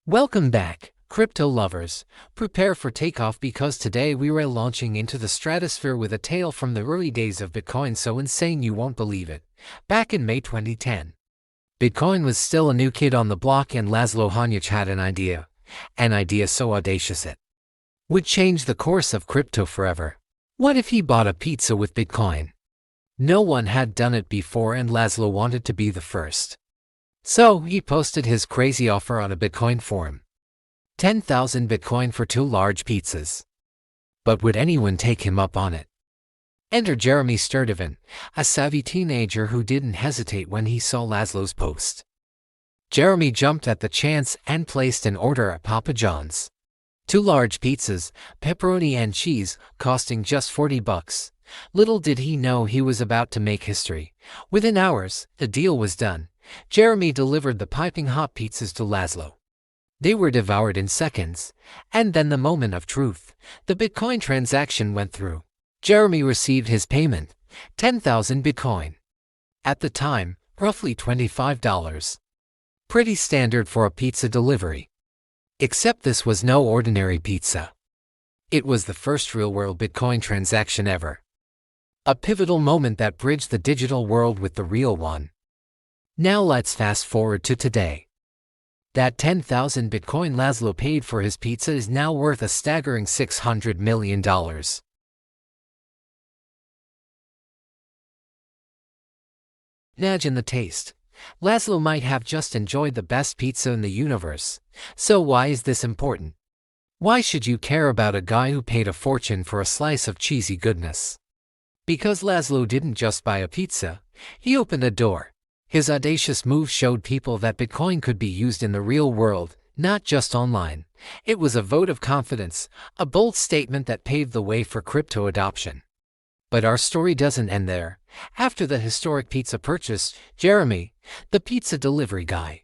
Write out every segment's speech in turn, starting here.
Welcome back, crypto lovers. Prepare for takeoff because today we are launching into the stratosphere with a tale from the early days of Bitcoin so insane you won't believe it. Back in May 2010, Bitcoin was still a new kid on the block and Laszlo Hanyecz had an idea so audacious it would change the course of crypto forever. What if he bought a pizza with Bitcoin? No one had done it before and Laszlo wanted to be the first. So he posted his crazy offer on a Bitcoin forum. 10,000 Bitcoin for 2 large pizzas. But would anyone take him up on it? Enter Jeremy Sturdivant, a savvy teenager who didn't hesitate when he saw Laszlo's post. Jeremy jumped at the chance and placed an order at Papa John's. 2 large pizzas, pepperoni and cheese, costing just $40. Little did he know he was about to make history. Within hours, the deal was done. Jeremy delivered the piping hot pizzas to Laszlo. They were devoured in seconds, and then the moment of truth. The Bitcoin transaction went through. Jeremy received his payment, 10,000 Bitcoin. At the time, roughly $25. Pretty standard for a pizza delivery. Except this was no ordinary pizza. It was the first real-world Bitcoin transaction ever. A pivotal moment that bridged the digital world with the real one. Now let's fast forward to today. That 10,000 Bitcoin Laszlo paid for his pizza is now worth a staggering $600 million. Imagine the taste. Laszlo might have just enjoyed the best pizza in the universe. So why is this important? Why should you care about a guy who paid a fortune for a slice of cheesy goodness? Because Laszlo didn't just buy a pizza, he opened a door. His audacious move showed people that Bitcoin could be used in the real world, not just online. It was a vote of confidence, a bold statement that paved the way for crypto adoption. But our story doesn't end there. After the historic pizza purchase, Jeremy, the pizza delivery guy,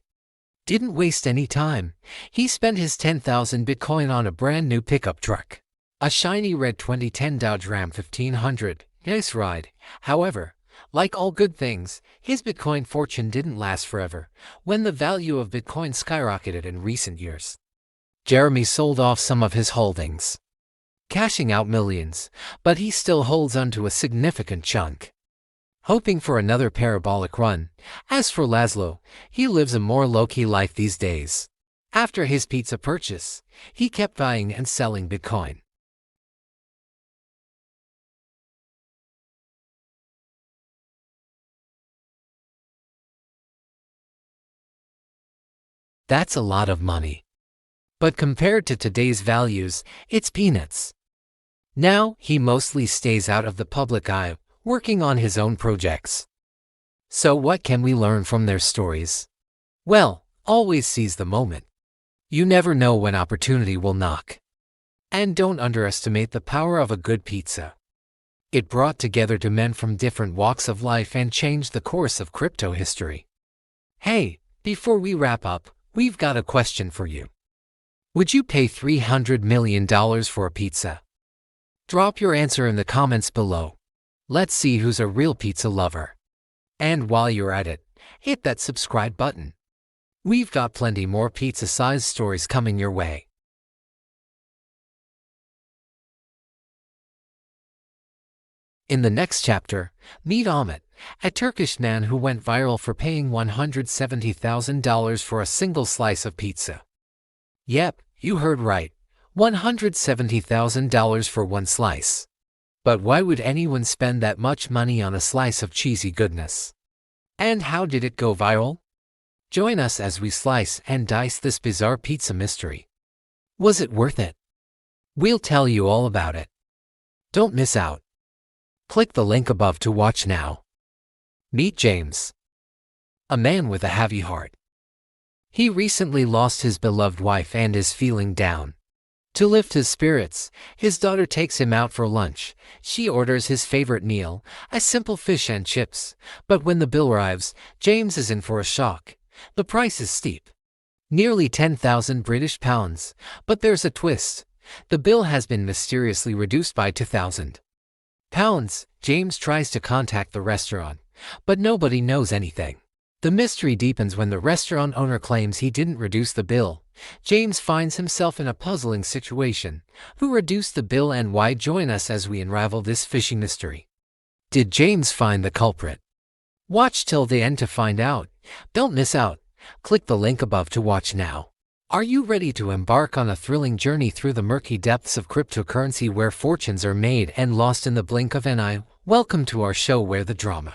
didn't waste any time. He spent his 10,000 Bitcoin on a brand new pickup truck. A shiny red 2010 Dodge Ram 1500. Nice ride. However, like all good things, his Bitcoin fortune didn't last forever. When the value of Bitcoin skyrocketed in recent years, Jeremy sold off some of his holdings, cashing out millions, but he still holds onto a significant chunk, hoping for another parabolic run. As for Laszlo, he lives a more low-key life these days. After his pizza purchase, he kept buying and selling Bitcoin. That's a lot of money. But compared to today's values, it's peanuts. Now, he mostly stays out of the public eye, working on his own projects. So what can we learn from their stories? Well, always seize the moment. You never know when opportunity will knock. And don't underestimate the power of a good pizza. It brought together two men from different walks of life and changed the course of crypto history. Hey, before we wrap up, we've got a question for you. Would you pay $300 million for a pizza? Drop your answer in the comments below. Let's see who's a real pizza lover. And while you're at it, hit that subscribe button. We've got plenty more pizza-sized stories coming your way. In the next chapter, meet Ahmet, a Turkish man who went viral for paying $170,000 for a single slice of pizza. Yep, you heard right. $170,000 for one slice. But why would anyone spend that much money on a slice of cheesy goodness? And how did it go viral? Join us as we slice and dice this bizarre pizza mystery. Was it worth it? We'll tell you all about it. Don't miss out. Click the link above to watch now. Meet James, a man with a heavy heart. He recently lost his beloved wife and is feeling down. To lift his spirits, his daughter takes him out for lunch. She orders his favorite meal, a simple fish and chips. But when the bill arrives, James is in for a shock. The price is steep. Nearly 10,000 British pounds. But there's a twist. The bill has been mysteriously reduced by 2,000 pounds. James tries to contact the restaurant, but nobody knows anything. The mystery deepens when the restaurant owner claims he didn't reduce the bill. James finds himself in a puzzling situation. Who reduced the bill and why? Join us as we unravel this fishing mystery. Did James find the culprit? Watch till the end to find out. Don't miss out. Click the link above to watch now. Are you ready to embark on a thrilling journey through the murky depths of cryptocurrency where fortunes are made and lost in the blink of an eye? Welcome to our show where the drama,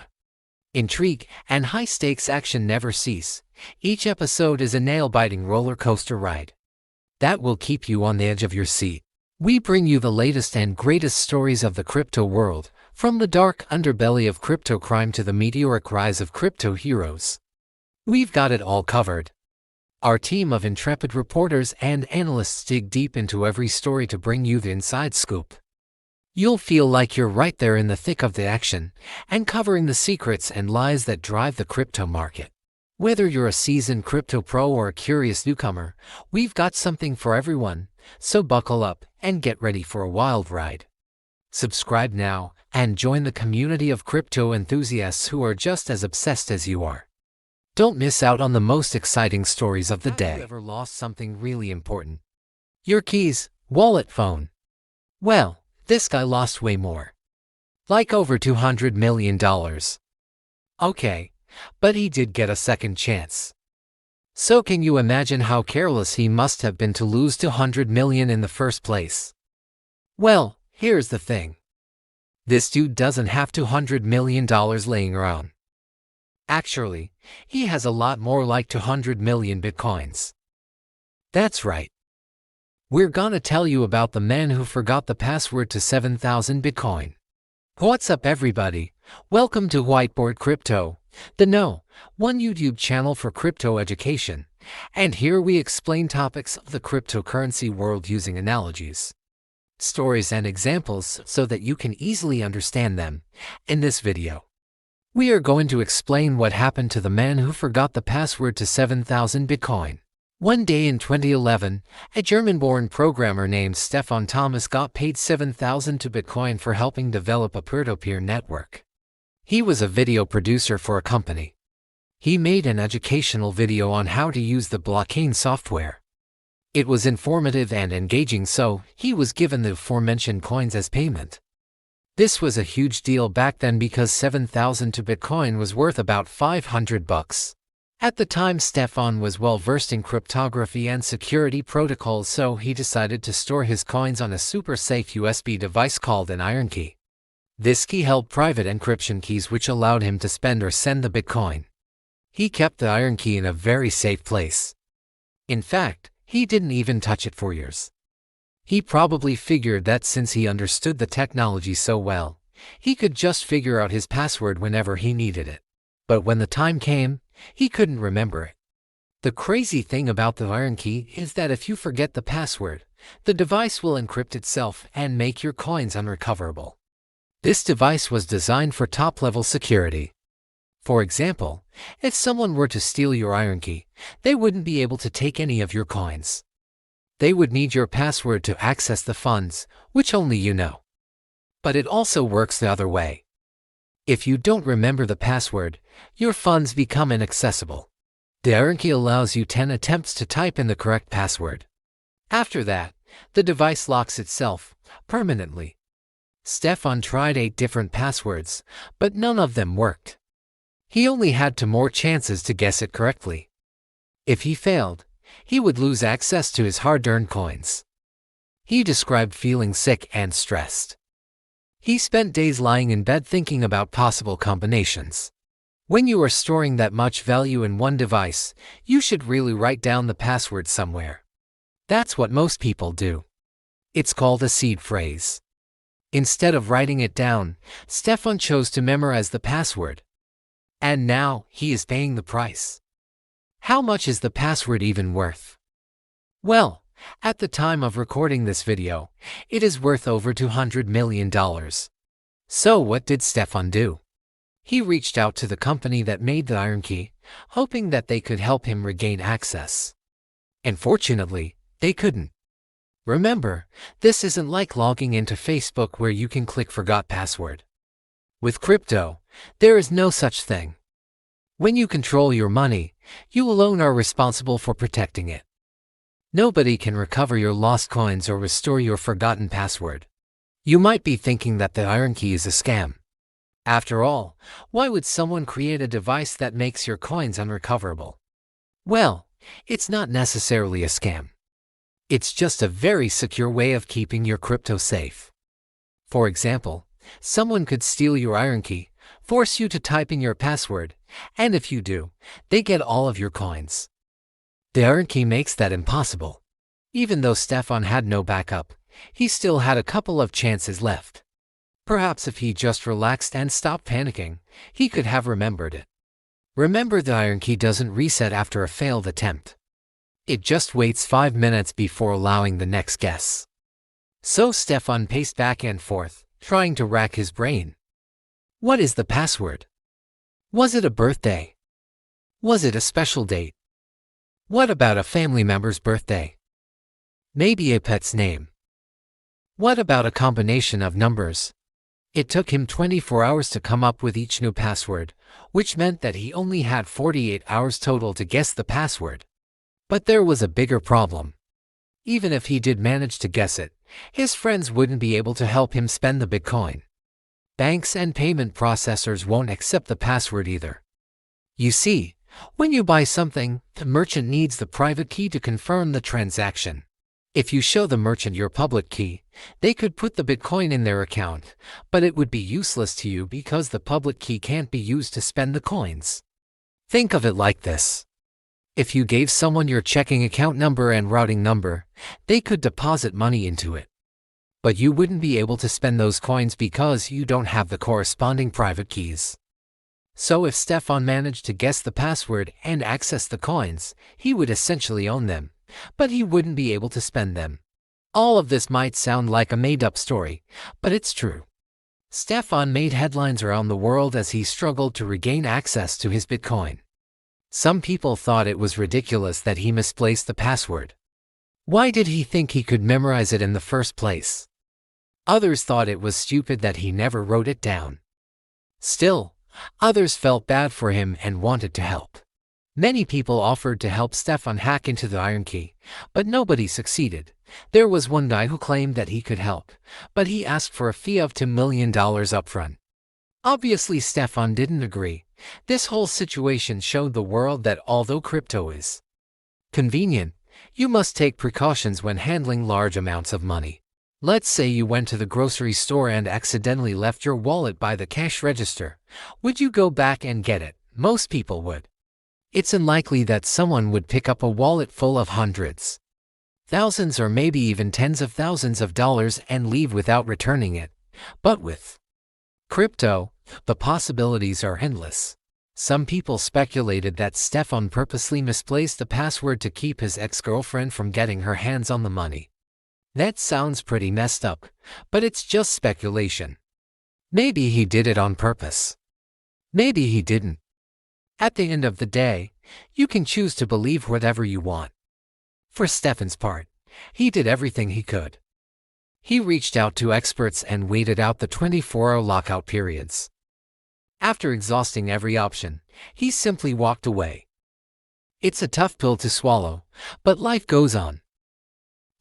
intrigue, and high-stakes action never cease. Each episode is a nail-biting roller coaster ride that will keep you on the edge of your seat. We bring you the latest and greatest stories of the crypto world, from the dark underbelly of crypto crime to the meteoric rise of crypto heroes. We've got it all covered. Our team of intrepid reporters and analysts dig deep into every story to bring you the inside scoop. You'll feel like you're right there in the thick of the action, and covering the secrets and lies that drive the crypto market. Whether you're a seasoned crypto pro or a curious newcomer, we've got something for everyone, so buckle up and get ready for a wild ride. Subscribe now and join the community of crypto enthusiasts who are just as obsessed as you are. Don't miss out on the most exciting stories of the day. Have you ever lost something really important? Your keys, wallet, phone? Well, this guy lost way more. Like over $200 million. Okay, but he did get a second chance. So can you imagine how careless he must have been to lose $200 million in the first place? Well, here's the thing. This dude doesn't have $200 million laying around. Actually, he has a lot more, like 200 million bitcoins. That's right. We're gonna tell you about the man who forgot the password to 7,000 Bitcoin. What's up, everybody? Welcome to Whiteboard Crypto, the one YouTube channel for crypto education. And here we explain topics of the cryptocurrency world using analogies, stories, and examples so that you can easily understand them. In this video, we are going to explain what happened to the man who forgot the password to 7,000 Bitcoin. One day in 2011, a German-born programmer named Stefan Thomas got paid 7,000 to Bitcoin for helping develop a peer-to-peer network. He was a video producer for a company. He made an educational video on how to use the blockchain software. It was informative and engaging, so he was given the aforementioned coins as payment. This was a huge deal back then because 7,000 to Bitcoin was worth about $500. At the time, Stefan was well versed in cryptography and security protocols, so he decided to store his coins on a super safe USB device called an iron key. This key held private encryption keys which allowed him to spend or send the Bitcoin. He kept the iron key in a very safe place. In fact, he didn't even touch it for years. He probably figured that since he understood the technology so well, he could just figure out his password whenever he needed it. But when the time came, he couldn't remember it. The crazy thing about the iron key is that if you forget the password, the device will encrypt itself and make your coins unrecoverable. This device was designed for top-level security. For example, if someone were to steal your iron key, they wouldn't be able to take any of your coins. They would need your password to access the funds, which only you know. But it also works the other way. If you don't remember the password, your funds become inaccessible. The iron key allows you 10 attempts to type in the correct password. After that, the device locks itself permanently. Stefan tried 8 different passwords, but none of them worked. He only had 2 more chances to guess it correctly. If he failed, he would lose access to his hard-earned coins. He described feeling sick and stressed. He spent days lying in bed thinking about possible combinations. When you are storing that much value in one device, you should really write down the password somewhere. That's what most people do. It's called a seed phrase. Instead of writing it down, Stefan chose to memorize the password. And now, he is paying the price. How much is the password even worth? Well, at the time of recording this video, it is worth over $200 million. So what did Stefan do? He reached out to the company that made the iron key, hoping that they could help him regain access. Unfortunately, they couldn't. Remember, this isn't like logging into Facebook where you can click Forgot Password. With crypto, there is no such thing. When you control your money, you alone are responsible for protecting it. Nobody can recover your lost coins or restore your forgotten password. You might be thinking that the Iron Key is a scam. After all, why would someone create a device that makes your coins unrecoverable? Well, it's not necessarily a scam. It's just a very secure way of keeping your crypto safe. For example, someone could steal your Iron Key, force you to type in your password, and if you do, they get all of your coins. The Iron Key makes that impossible. Even though Stefan had no backup, he still had a couple of chances left. Perhaps if he just relaxed and stopped panicking, he could have remembered it. Remember, the Iron Key doesn't reset after a failed attempt. It just waits 5 minutes before allowing the next guess. So Stefan paced back and forth, trying to rack his brain. What is the password? Was it a birthday? Was it a special date? What about a family member's birthday? Maybe a pet's name? What about a combination of numbers? It took him 24 hours to come up with each new password, which meant that he only had 48 hours total to guess the password. But there was a bigger problem. Even if he did manage to guess it, his friends wouldn't be able to help him spend the Bitcoin. Banks and payment processors won't accept the password either. You see, when you buy something, the merchant needs the private key to confirm the transaction. If you show the merchant your public key, they could put the Bitcoin in their account, but it would be useless to you because the public key can't be used to spend the coins. Think of it like this. If you gave someone your checking account number and routing number, they could deposit money into it. But you wouldn't be able to spend those coins because you don't have the corresponding private keys. So if Stefan managed to guess the password and access the coins, he would essentially own them, but he wouldn't be able to spend them. All of this might sound like a made-up story, but it's true. Stefan made headlines around the world as he struggled to regain access to his Bitcoin. Some people thought it was ridiculous that he misplaced the password. Why did he think he could memorize it in the first place? Others thought it was stupid that he never wrote it down. Still, others felt bad for him and wanted to help. Many people offered to help Stefan hack into the Iron Key, but nobody succeeded. There was one guy who claimed that he could help, but he asked for a fee of $2 million upfront. Obviously, Stefan didn't agree. This whole situation showed the world that although crypto is convenient, you must take precautions when handling large amounts of money. Let's say you went to the grocery store and accidentally left your wallet by the cash register. Would you go back and get it? Most people would. It's unlikely that someone would pick up a wallet full of hundreds, thousands, or maybe even tens of thousands of dollars and leave without returning it. But with crypto, the possibilities are endless. Some people speculated that Stefan purposely misplaced the password to keep his ex-girlfriend from getting her hands on the money. That sounds pretty messed up, but it's just speculation. Maybe he did it on purpose. Maybe he didn't. At the end of the day, you can choose to believe whatever you want. For Stefan's part, he did everything he could. He reached out to experts and waited out the 24-hour lockout periods. After exhausting every option, he simply walked away. It's a tough pill to swallow, but life goes on.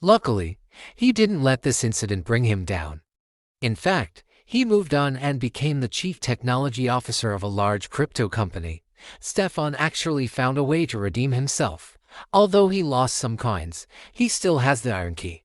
Luckily, he didn't let this incident bring him down. In fact, he moved on and became the chief technology officer of a large crypto company. Stefan actually found a way to redeem himself. Although he lost some coins, he still has the Iron Key.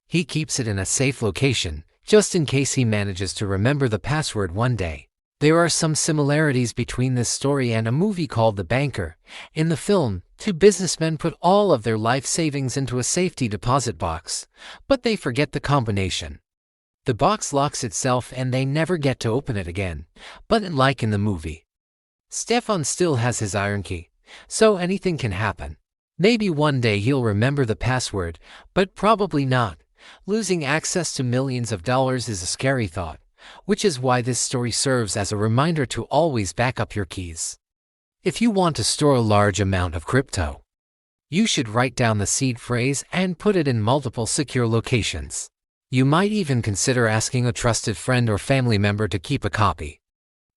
He keeps it in a safe location, just in case he manages to remember the password one day. There are some similarities between this story and a movie called The Banker. In the film, two businessmen put all of their life savings into a safety deposit box, but they forget the combination. The box locks itself and they never get to open it again, but unlike in the movie, Stefan still has his Iron Key, so anything can happen. Maybe one day he'll remember the password, but probably not. Losing access to millions of dollars is a scary thought, which is why this story serves as a reminder to always back up your keys. If you want to store a large amount of crypto, you should write down the seed phrase and put it in multiple secure locations. You might even consider asking a trusted friend or family member to keep a copy.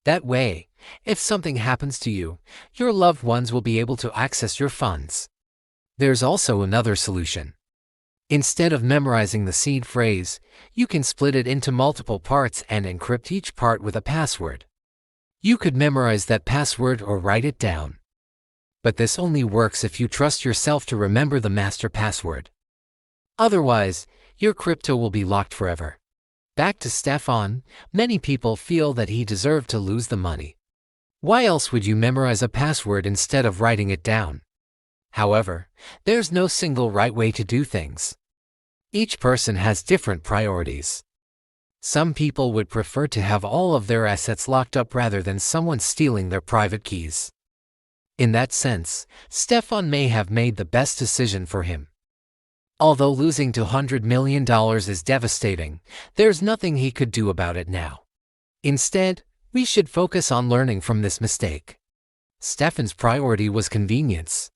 That way, If something happens to you, your loved ones will be able to access your funds. There's also another solution. Instead of memorizing the seed phrase, you can split it into multiple parts and encrypt each part with a password. You could memorize that password or write it down. But this only works if you trust yourself to remember the master password. Otherwise, your crypto will be locked forever. Back to Stefan, many people feel that he deserved to lose the money. Why else would you memorize a password instead of writing it down? However, there's no single right way to do things. Each person has different priorities. Some people would prefer to have all of their assets locked up rather than someone stealing their private keys. In that sense, Stefan may have made the best decision for him. Although losing $200 million is devastating, there's nothing he could do about it now. Instead, we should focus on learning from this mistake. Stefan's priority was convenience.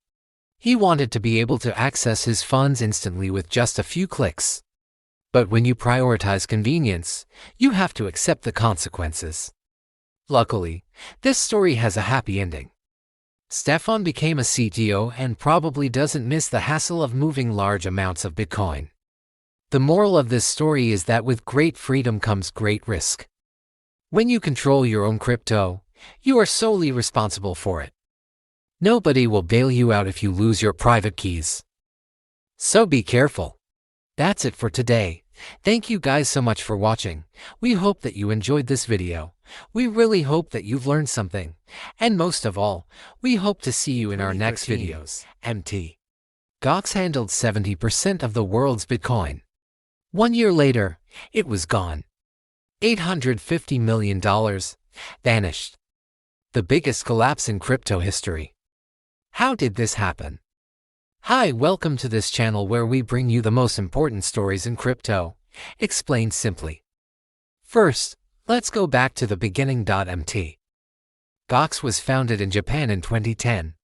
He wanted to be able to access his funds instantly with just a few clicks. But when you prioritize convenience, you have to accept the consequences. Luckily, this story has a happy ending. Stefan became a CTO and probably doesn't miss the hassle of moving large amounts of Bitcoin. The moral of this story is that with great freedom comes great risk. When you control your own crypto, you are solely responsible for it. Nobody will bail you out if you lose your private keys. So be careful. That's it for today. Thank you guys so much for watching. We hope that you enjoyed this video. We really hope that you've learned something. And most of all, we hope to see you in our next videos. Mt. Gox handled 70% of the world's Bitcoin. 1 year later, it was gone. $850 million vanished. The biggest collapse in crypto history. How did this happen? Hi, welcome to this channel where we bring you the most important stories in crypto, explained simply. First, let's go back to the beginning. Mt. Gox was founded in Japan in 2010.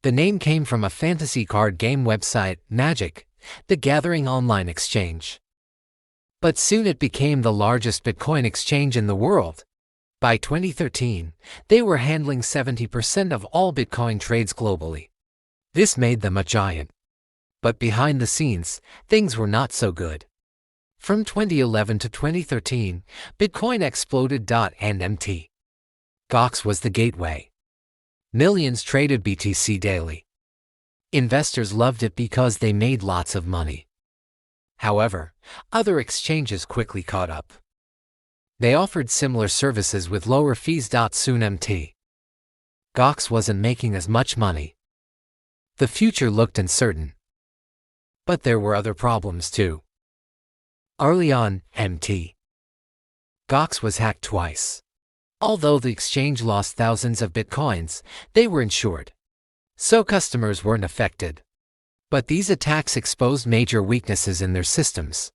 The name came from a fantasy card game website, Magic, the Gathering online exchange. But soon it became the largest Bitcoin exchange in the world. By 2013, they were handling 70% of all Bitcoin trades globally. This made them a giant. But behind the scenes, things were not so good. From 2011 to 2013, Bitcoin exploded. And Mt. Gox was the gateway. Millions traded BTC daily. Investors loved it because they made lots of money. However, other exchanges quickly caught up. They offered similar services with lower fees. Soon Mt. Gox wasn't making as much money. The future looked uncertain. But there were other problems too. Early on, Mt. Gox was hacked twice. Although the exchange lost thousands of Bitcoins, they were insured. So customers weren't affected. But these attacks exposed major weaknesses in their systems.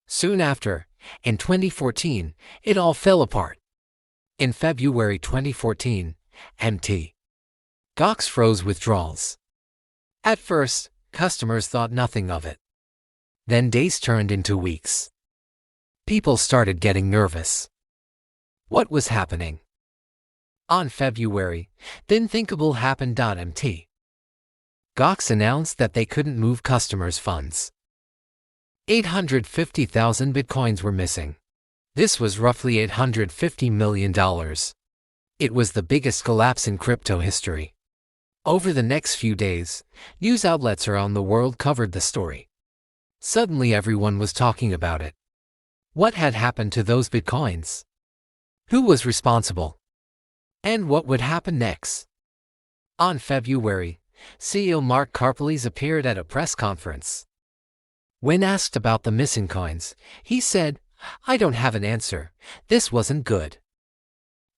Soon after, in 2014, it all fell apart. In February 2014, Mt. Gox froze withdrawals. At first, customers thought nothing of it. Then days turned into weeks. People started getting nervous. What was happening? On February, the unthinkable happened. Mt. Gox announced that they couldn't move customers' funds. 850,000 Bitcoins were missing. This was roughly $850 million. It was the biggest collapse in crypto history. Over the next few days, news outlets around the world covered the story. Suddenly everyone was talking about it. What had happened to those Bitcoins? Who was responsible? And what would happen next? On February, CEO Mark Karpeles appeared at a press conference. When asked about the missing coins, he said, "I don't have an answer. This wasn't good."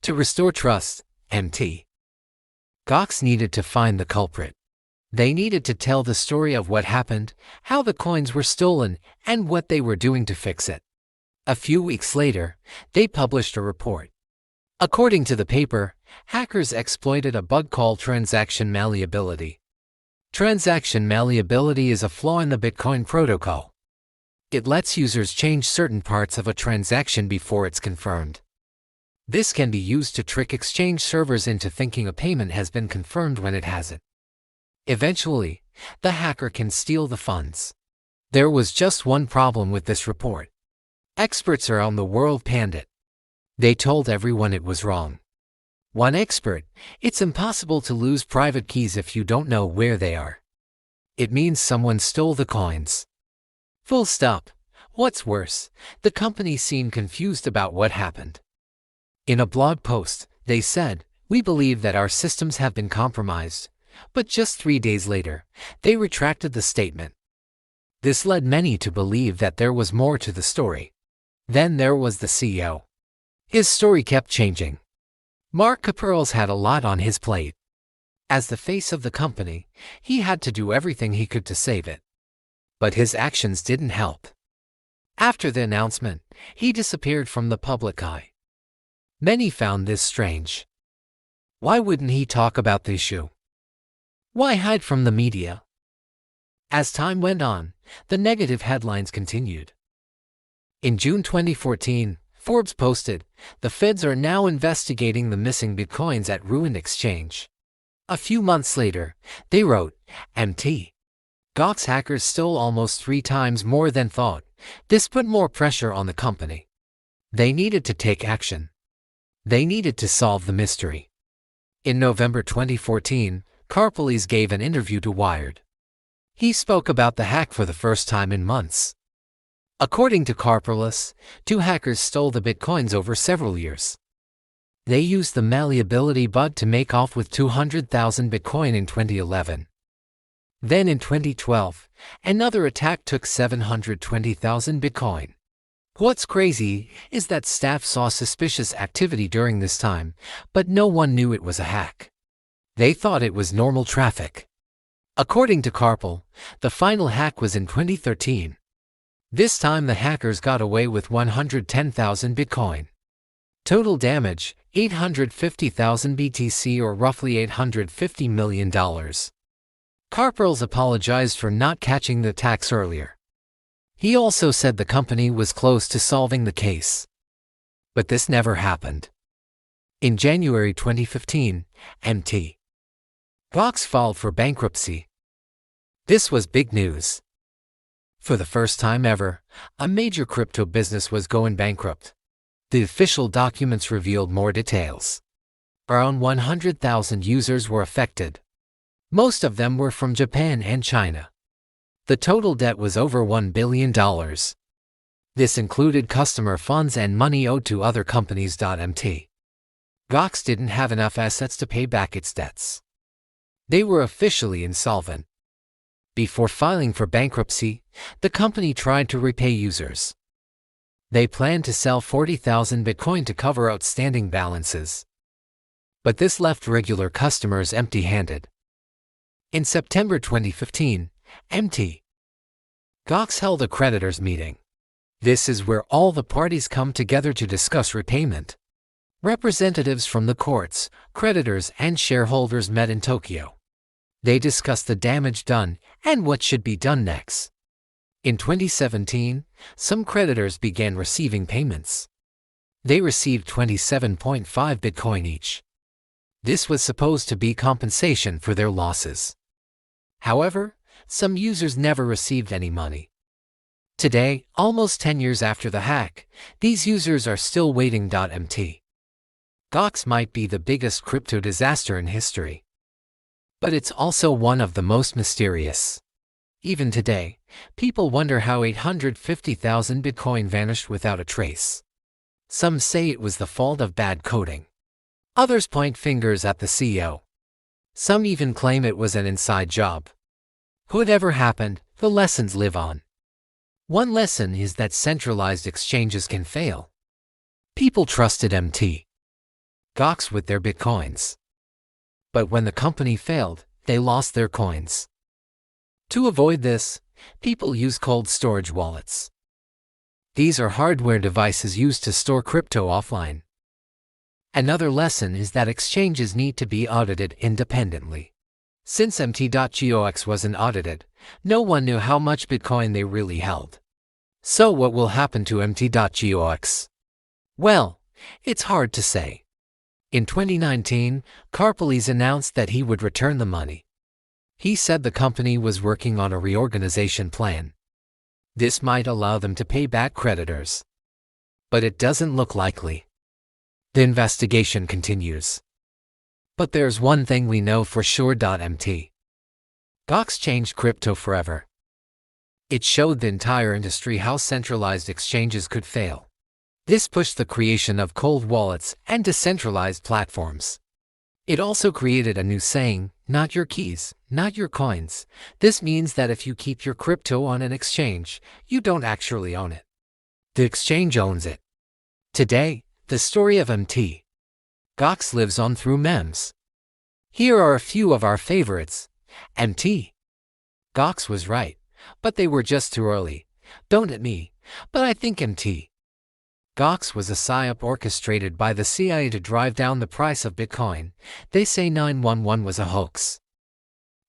To restore trust, Mt. Gox needed to find the culprit. They needed to tell the story of what happened, how the coins were stolen, and what they were doing to fix it. A few weeks later, they published a report. According to the paper, hackers exploited a bug called transaction malleability. Transaction malleability is a flaw in the Bitcoin protocol. It lets users change certain parts of a transaction before it's confirmed. This can be used to trick exchange servers into thinking a payment has been confirmed when it hasn't. Eventually, the hacker can steal the funds. There was just one problem with this report. Experts around the world panned it. They told everyone it was wrong. One expert, it's impossible to lose private keys if you don't know where they are. It means someone stole the coins. Full stop. What's worse, the company seemed confused about what happened. In a blog post, they said, "We believe that our systems have been compromised," but just 3 days later, they retracted the statement. This led many to believe that there was more to the story. Then there was the CEO. His story kept changing. Mark Caperles had a lot on his plate. As the face of the company, he had to do everything he could to save it. But his actions didn't help. After the announcement, he disappeared from the public eye. Many found this strange. Why wouldn't he talk about the issue? Why hide from the media? As time went on, the negative headlines continued. In June 2014, Forbes posted, "The feds are now investigating the missing bitcoins at ruined exchange." A few months later, they wrote, "MT. Gox hackers stole almost 3 times more than thought." This put more pressure on the company. They needed to take action. They needed to solve the mystery. In November 2014, Caperles gave an interview to Wired. He spoke about the hack for the first time in months. According to Caperles, 2 hackers stole the bitcoins over several years. They used the malleability bug to make off with 200,000 bitcoin in 2011. Then in 2012, another attack took 720,000 bitcoin. What's crazy is that staff saw suspicious activity during this time, but no one knew it was a hack. They thought it was normal traffic. According to Caperles, the final hack was in 2013. This time the hackers got away with 110,000 bitcoin. Total damage, 850,000 BTC or roughly $850 million. Caperles apologized for not catching the attacks earlier. He also said the company was close to solving the case. But this never happened. In January 2015, MT. Gox filed for bankruptcy. This was big news. For the first time ever, a major crypto business was going bankrupt. The official documents revealed more details. Around 100,000 users were affected. Most of them were from Japan and China. The total debt was over $1 billion. This included customer funds and money owed to other companies. MT. Gox didn't have enough assets to pay back its debts. They were officially insolvent. Before filing for bankruptcy, the company tried to repay users. They planned to sell 40,000 bitcoin to cover outstanding balances. But this left regular customers empty-handed. In September 2015, MT. Gox held a creditors meeting. This is where all the parties come together to discuss repayment. Representatives from the courts, creditors, and shareholders met in Tokyo. They discussed the damage done and what should be done next. In 2017, some creditors began receiving payments. They received 27.5 bitcoin each. This was supposed to be compensation for their losses. However, some users never received any money. Today, almost 10 years after the hack, these users are still waiting. MT. Gox might be the biggest crypto disaster in history. But it's also one of the most mysterious. Even today, people wonder how 850,000 bitcoin vanished without a trace. Some say it was the fault of bad coding. Others point fingers at the CEO. Some even claim it was an inside job. Whatever happened, the lessons live on. One lesson is that centralized exchanges can fail. People trusted MT. Gox with their bitcoins. But when the company failed, they lost their coins. To avoid this, people use cold storage wallets. These are hardware devices used to store crypto offline. Another lesson is that exchanges need to be audited independently. Since MT.GOX wasn't audited, no one knew how much Bitcoin they really held. So what will happen to MT.GOX? Well, It's hard to say. In 2019, Karpeles announced that he would return the money. He said the company was working on a reorganization plan. This might allow them to pay back creditors. But it doesn't look likely. The investigation continues. But there's one thing we know for sure. MT. Gox changed crypto forever. It showed the entire industry how centralized exchanges could fail. This pushed the creation of cold wallets and decentralized platforms. It also created a new saying, not your keys, not your coins. This means that if you keep your crypto on an exchange, you don't actually own it. The exchange owns it. Today, the story of MT. Gox lives on through memes. Here are a few of our favorites. MT. Gox was right, but they were just too early. Don't at me, but I think MT. Gox was a psyop orchestrated by the CIA to drive down the price of Bitcoin. They say 911 was a hoax.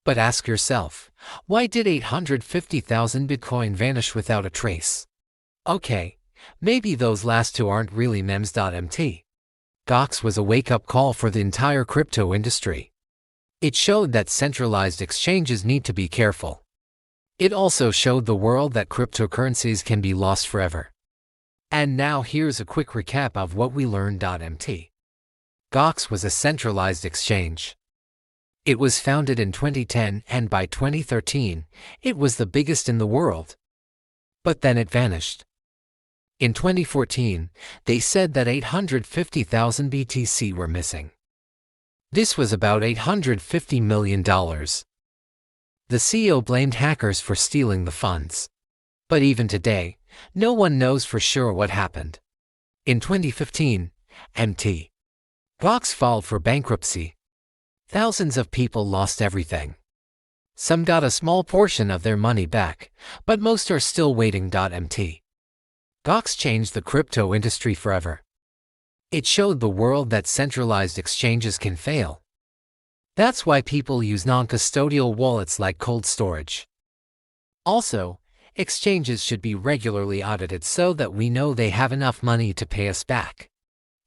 But ask yourself, why did 850,000 Bitcoin vanish without a trace? Okay, maybe those last two aren't really memes. MT. Gox was a wake-up call for the entire crypto industry. It showed that centralized exchanges need to be careful. It also showed the world that cryptocurrencies can be lost forever. And now here's a quick recap of what we learned. MT. Gox was a centralized exchange. It was founded in 2010 and by 2013, it was the biggest in the world. But then it vanished. In 2014, they said that 850,000 BTC were missing. This was about $850 million. The CEO blamed hackers for stealing the funds. But even today, no one knows for sure what happened. In 2015, MT. Gox filed for bankruptcy. Thousands of people lost everything. Some got a small portion of their money back, but most are still waiting. MT. Gox changed the crypto industry forever. It showed the world that centralized exchanges can fail. That's why people use non-custodial wallets like cold storage. Also, exchanges should be regularly audited so that we know they have enough money to pay us back.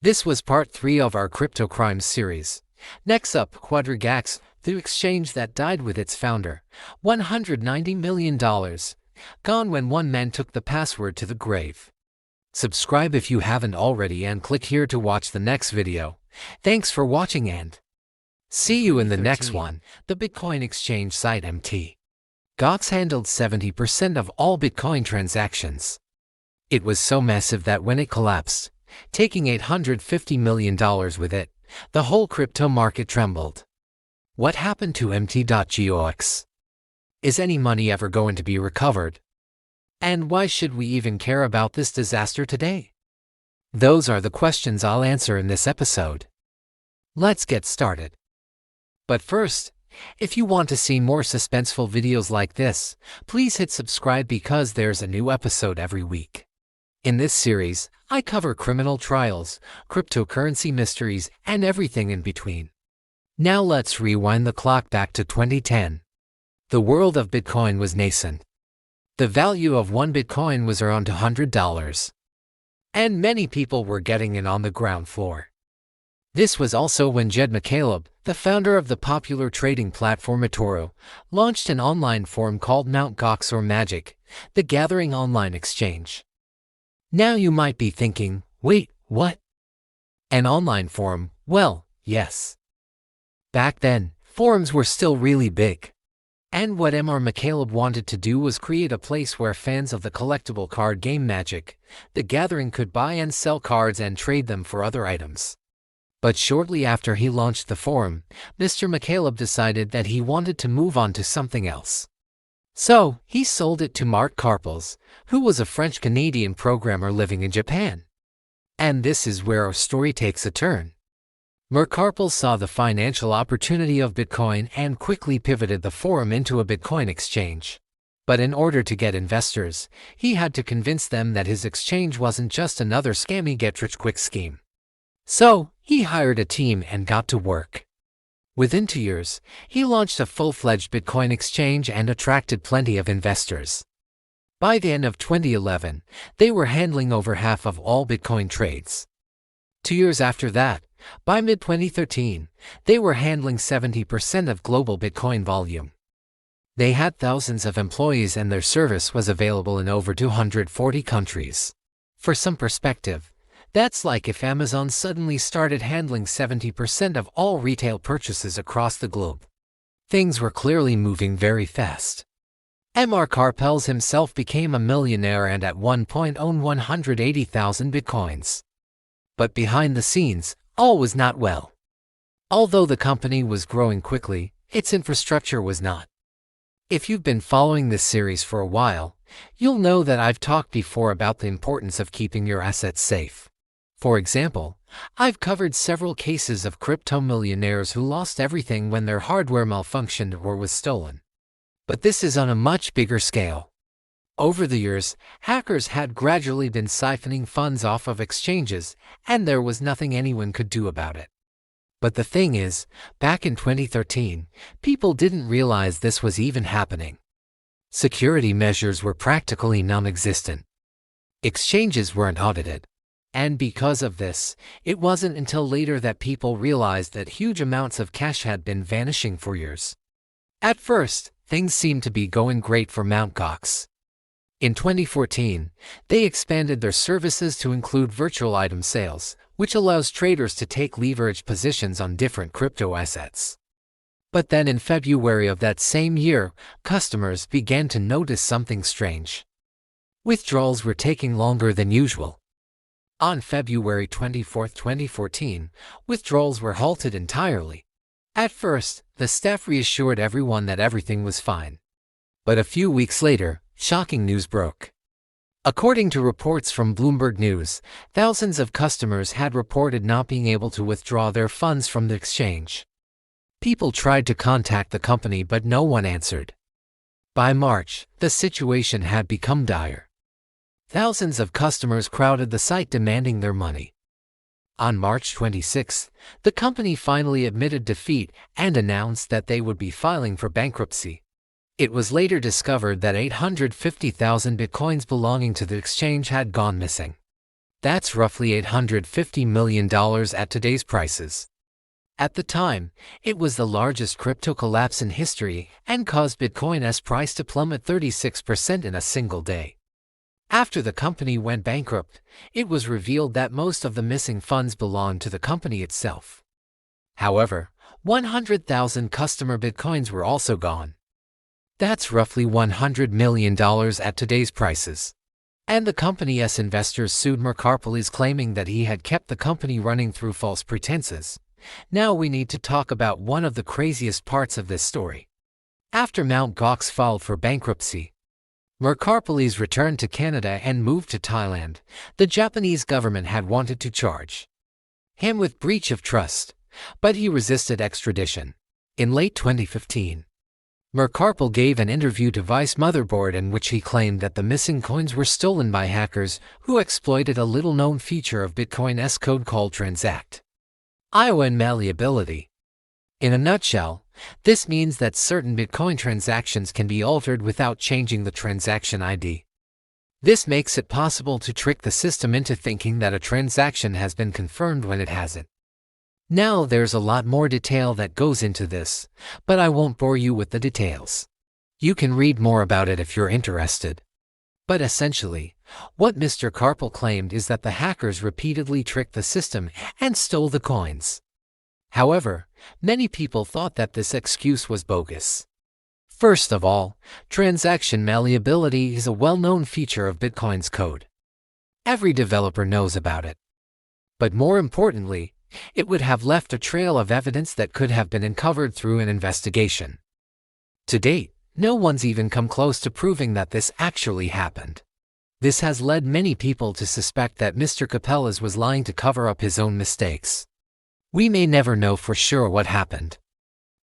This was part 3 of our Crypto Crimes series. Next up, QuadraGax, the exchange that died with its founder, $190 million, gone when one man took the password to the grave. Subscribe if you haven't already and click here to watch the next video. Thanks for watching and see you in the next one. The Bitcoin exchange site MT. Gox handled 70% of all Bitcoin transactions. It was so massive that when it collapsed, taking $850 million with it, the whole crypto market trembled. What happened to MT.GOX? Is any money ever going to be recovered? And why should we even care about this disaster today? Those are the questions I'll answer in this episode. Let's get started. But first, if you want to see more suspenseful videos like this, please hit subscribe because there's a new episode every week. In this series, I cover criminal trials, cryptocurrency mysteries, and everything in between. Now let's rewind the clock back to 2010. The world of Bitcoin was nascent. The value of one Bitcoin was around $100. And many people were getting in on the ground floor. This was also when Jed McCaleb, the founder of the popular trading platform eToro, launched an online forum called Mt. Gox or Magic, the Gathering Online Exchange. Now you might be thinking, wait, what? An online forum? Well, yes. Back then, forums were still really big. And what Mr. McCaleb wanted to do was create a place where fans of the collectible card game Magic, the Gathering, could buy and sell cards and trade them for other items. But shortly after he launched the forum, Mr. McCaleb decided that he wanted to move on to something else. So, he sold it to Mark Karpeles, who was a French-Canadian programmer living in Japan. And this is where our story takes a turn. Mark Karpeles saw the financial opportunity of Bitcoin and quickly pivoted the forum into a Bitcoin exchange. But in order to get investors, he had to convince them that his exchange wasn't just another scammy get-rich-quick scheme. So, he hired a team and got to work. Within 2 years, he launched a full-fledged Bitcoin exchange and attracted plenty of investors. By the end of 2011, they were handling over half of all Bitcoin trades. 2 years after that, by mid-2013, they were handling 70% of global Bitcoin volume. They had thousands of employees and their service was available in over 240 countries. For some perspective, that's like if Amazon suddenly started handling 70% of all retail purchases across the globe. Things were clearly moving very fast. Mr. Karpels himself became a millionaire and at one point owned 180,000 bitcoins. But behind the scenes, all was not well. Although the company was growing quickly, its infrastructure was not. If you've been following this series for a while, you'll know that I've talked before about the importance of keeping your assets safe. For example, I've covered several cases of crypto millionaires who lost everything when their hardware malfunctioned or was stolen. But this is on a much bigger scale. Over the years, hackers had gradually been siphoning funds off of exchanges, and there was nothing anyone could do about it. But the thing is, back in 2013, people didn't realize this was even happening. Security measures were practically non-existent. Exchanges weren't audited. And because of this, it wasn't until later that people realized that huge amounts of cash had been vanishing for years. At first, things seemed to be going great for Mt. Gox. In 2014, they expanded their services to include virtual item sales, which allows traders to take leveraged positions on different crypto assets. But then in February of that same year, customers began to notice something strange. Withdrawals were taking longer than usual. On February 24, 2014, withdrawals were halted entirely. At first, the staff reassured everyone that everything was fine. But a few weeks later, shocking news broke. According to reports from Bloomberg News, thousands of customers had reported not being able to withdraw their funds from the exchange. People tried to contact the company but no one answered. By March, the situation had become dire. Thousands of customers crowded the site demanding their money. On March 26, the company finally admitted defeat and announced that they would be filing for bankruptcy. It was later discovered that 850,000 bitcoins belonging to the exchange had gone missing. That's roughly $850 million at today's prices. At the time, it was the largest crypto collapse in history and caused Bitcoin's price to plummet 36% in a single day. After the company went bankrupt, it was revealed that most of the missing funds belonged to the company itself. However, 100,000 customer bitcoins were also gone. That's roughly $100 million at today's prices. And the company's investors sued Mr. Karpels claiming that he had kept the company running through false pretenses. Now we need to talk about one of the craziest parts of this story. After Mt. Gox filed for bankruptcy, Mr. Karpels returned to Canada and moved to Thailand. The Japanese government had wanted to charge him with breach of trust, but he resisted extradition. In late 2015, Mr. Karpels gave an interview to Vice Motherboard in which he claimed that the missing coins were stolen by hackers who exploited a little-known feature of Bitcoin's code called transaction malleability. In a nutshell, this means that certain Bitcoin transactions can be altered without changing the transaction ID. This makes it possible to trick the system into thinking that a transaction has been confirmed when it hasn't. Now there's a lot more detail that goes into this, but I won't bore you with the details. You can read more about it if you're interested. But essentially, what Mr. Karpels claimed is that the hackers repeatedly tricked the system and stole the coins. However, many people thought that this excuse was bogus. First of all, transaction malleability is a well-known feature of Bitcoin's code. Every developer knows about it. But more importantly, it would have left a trail of evidence that could have been uncovered through an investigation. To date, no one's even come close to proving that this actually happened. This has led many people to suspect that Mr. Karpels was lying to cover up his own mistakes. We may never know for sure what happened.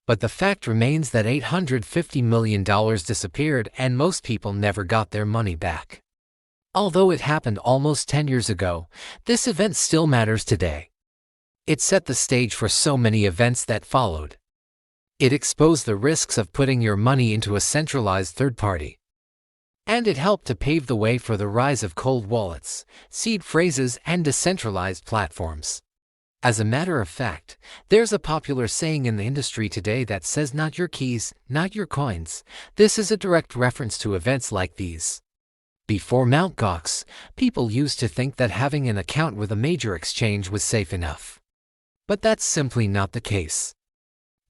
But the fact remains that $850 million disappeared and most people never got their money back. Although it happened almost 10 years ago, this event still matters today. It set the stage for so many events that followed. It exposed the risks of putting your money into a centralized third party. And it helped to pave the way for the rise of cold wallets, seed phrases, and decentralized platforms. As a matter of fact, there's a popular saying in the industry today that says not your keys, not your coins. This is a direct reference to events like these. Before Mt. Gox, people used to think that having an account with a major exchange was safe enough. But that's simply not the case.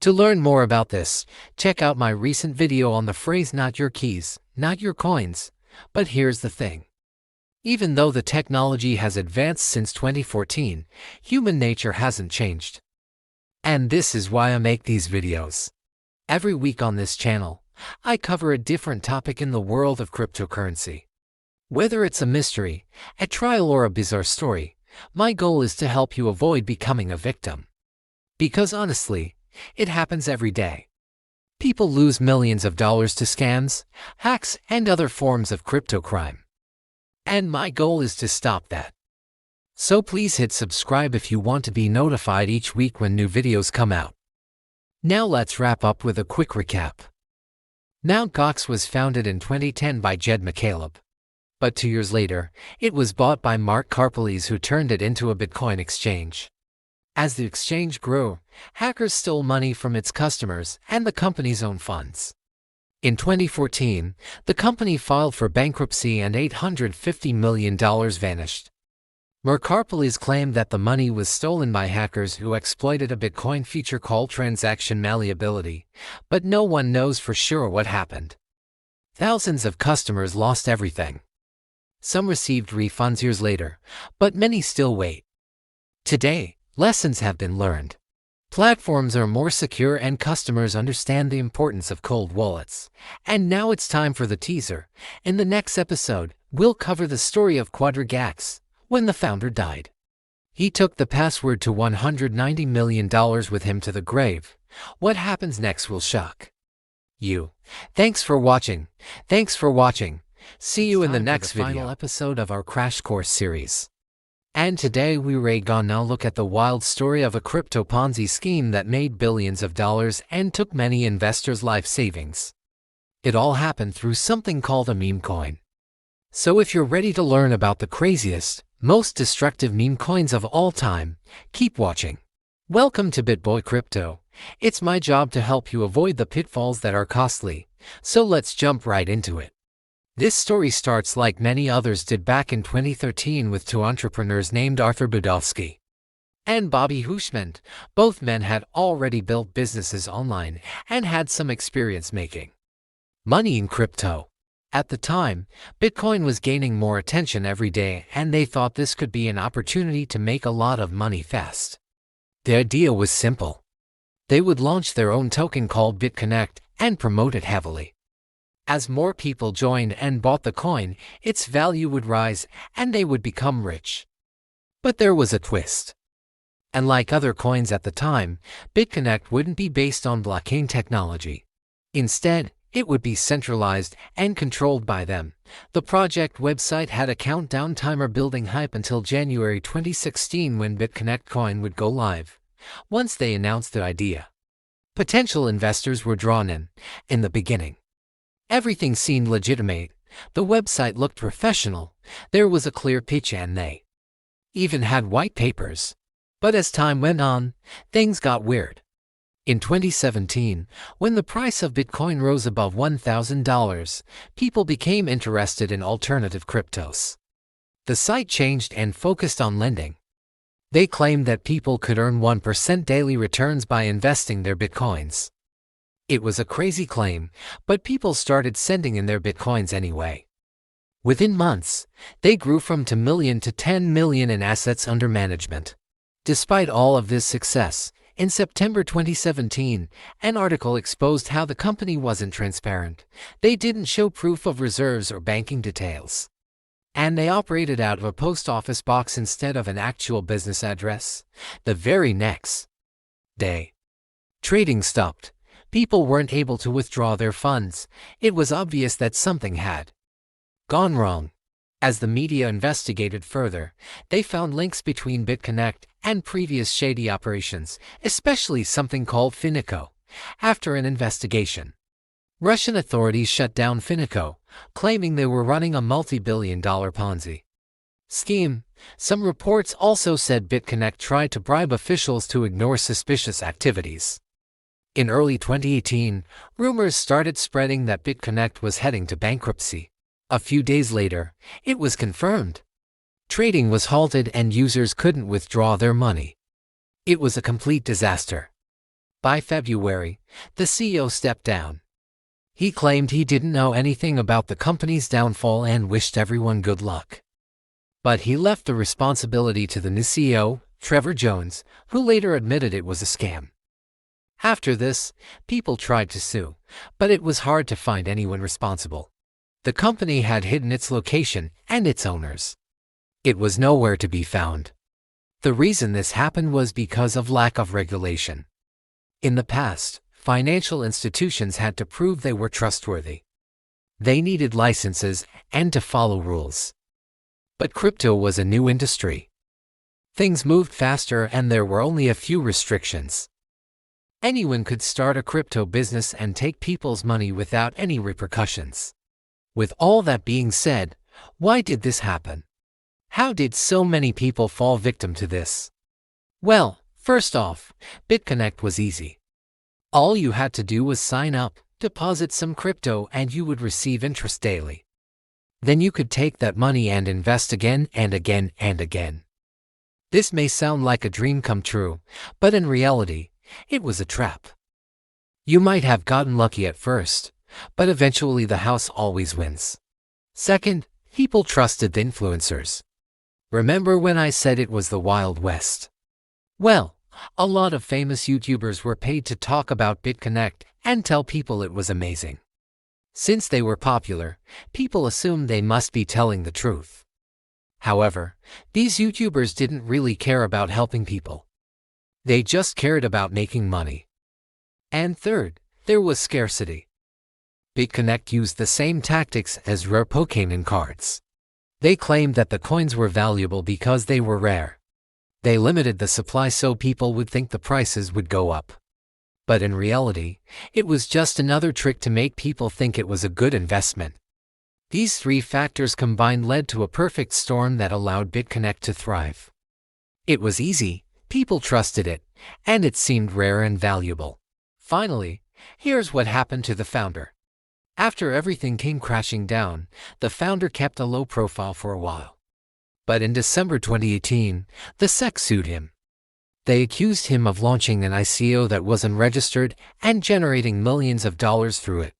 To learn more about this, check out my recent video on the phrase not your keys, not your coins. But here's the thing. Even though the technology has advanced since 2014, human nature hasn't changed. And this is why I make these videos. Every week on this channel, I cover a different topic in the world of cryptocurrency. Whether it's a mystery, a trial, or a bizarre story, my goal is to help you avoid becoming a victim. Because honestly, it happens every day. People lose millions of dollars to scams, hacks, and other forms of crypto crime. And my goal is to stop that. So please hit subscribe if you want to be notified each week when new videos come out. Now let's wrap up with a quick recap. Mt. Gox was founded in 2010 by Jed McCaleb. But 2 years later, it was bought by Mark Karpeles, who turned it into a Bitcoin exchange. As the exchange grew, hackers stole money from its customers and the company's own funds. In 2014, the company filed for bankruptcy and $850 million vanished. Mark Karpeles claimed that the money was stolen by hackers who exploited a Bitcoin feature called transaction malleability, but no one knows for sure what happened. Thousands of customers lost everything. Some received refunds years later, but many still wait. Today, lessons have been learned. Platforms are more secure and customers understand the importance of cold wallets. And now it's time for the teaser. In the next episode, we'll cover the story of Quadragax, when the founder died. He took the password to $190 million with him to the grave. What happens next will shock you. Thanks for watching. See you in the next final episode of our Crash Course series. And today we're gonna look at the wild story of a crypto Ponzi scheme that made billions of dollars and took many investors' life savings. It all happened through something called a meme coin. So if you're ready to learn about the craziest, most destructive meme coins of all time, keep watching. Welcome to BitBoy Crypto. It's my job to help you avoid the pitfalls that are costly. So let's jump right into it. This story starts like many others did back in 2013 with two entrepreneurs named Arthur Budofsky and Bobby Hushman. Both men had already built businesses online and had some experience making money in crypto. At the time, Bitcoin was gaining more attention every day, and they thought this could be an opportunity to make a lot of money fast. The idea was simple. They would launch their own token called Bitconnect and promote it heavily. As more people joined and bought the coin, its value would rise and they would become rich. But there was a twist. And like other coins at the time, Bitconnect wouldn't be based on blockchain technology. Instead, it would be centralized and controlled by them. The project website had a countdown timer building hype until January 2016 when Bitconnect coin would go live. Once they announced the idea, potential investors were drawn in. In the beginning, everything seemed legitimate. The website looked professional. There was a clear pitch and they even had white papers. But as time went on, things got weird. In 2017, when the price of Bitcoin rose above $1,000, people became interested in alternative cryptos. The site changed and focused on lending. They claimed that people could earn 1% daily returns by investing their Bitcoins. It was a crazy claim, but people started sending in their Bitcoins anyway. Within months, they grew from 2 million to 10 million in assets under management. Despite all of this success, in September 2017, an article exposed how the company wasn't transparent. They didn't show proof of reserves or banking details. And they operated out of a post office box instead of an actual business address. The very next day, trading stopped. People weren't able to withdraw their funds. It was obvious that something had gone wrong. As the media investigated further, they found links between Bitconnect and previous shady operations, especially something called Finico. After an investigation, Russian authorities shut down Finico, claiming they were running a multi-billion-dollar Ponzi scheme. Some reports also said Bitconnect tried to bribe officials to ignore suspicious activities. In early 2018, rumors started spreading that Bitconnect was heading to bankruptcy. A few days later, it was confirmed. Trading was halted and users couldn't withdraw their money. It was a complete disaster. By February, the CEO stepped down. He claimed he didn't know anything about the company's downfall and wished everyone good luck. But he left the responsibility to the new CEO, Trevor Jones, who later admitted it was a scam. After this, people tried to sue, but it was hard to find anyone responsible. The company had hidden its location and its owners. It was nowhere to be found. The reason this happened was because of lack of regulation. In the past, financial institutions had to prove they were trustworthy. They needed licenses and to follow rules. But crypto was a new industry. Things moved faster and there were only a few restrictions. Anyone could start a crypto business and take people's money without any repercussions. With all that being said, why did this happen? How did so many people fall victim to this? Well, first off, Bitconnect was easy. All you had to do was sign up, deposit some crypto, and you would receive interest daily. Then you could take that money and invest again and again and again. This may sound like a dream come true, but in reality, it was a trap. You might have gotten lucky at first, but eventually the house always wins. Second, people trusted the influencers. Remember when I said it was the Wild West? Well, a lot of famous YouTubers were paid to talk about Bitconnect and tell people it was amazing. Since they were popular, people assumed they must be telling the truth. However, these YouTubers didn't really care about helping people. They just cared about making money. And third, there was scarcity. Bitconnect used the same tactics as rare Pokemon cards. They claimed that the coins were valuable because they were rare. They limited the supply so people would think the prices would go up. But in reality, it was just another trick to make people think it was a good investment. These three factors combined led to a perfect storm that allowed Bitconnect to thrive. It was easy, people trusted it, and it seemed rare and valuable. Finally, here's what happened to the founder. After everything came crashing down, the founder kept a low profile for a while. But in December 2018, the SEC sued him. They accused him of launching an ICO that wasn't registered and generating millions of dollars through it.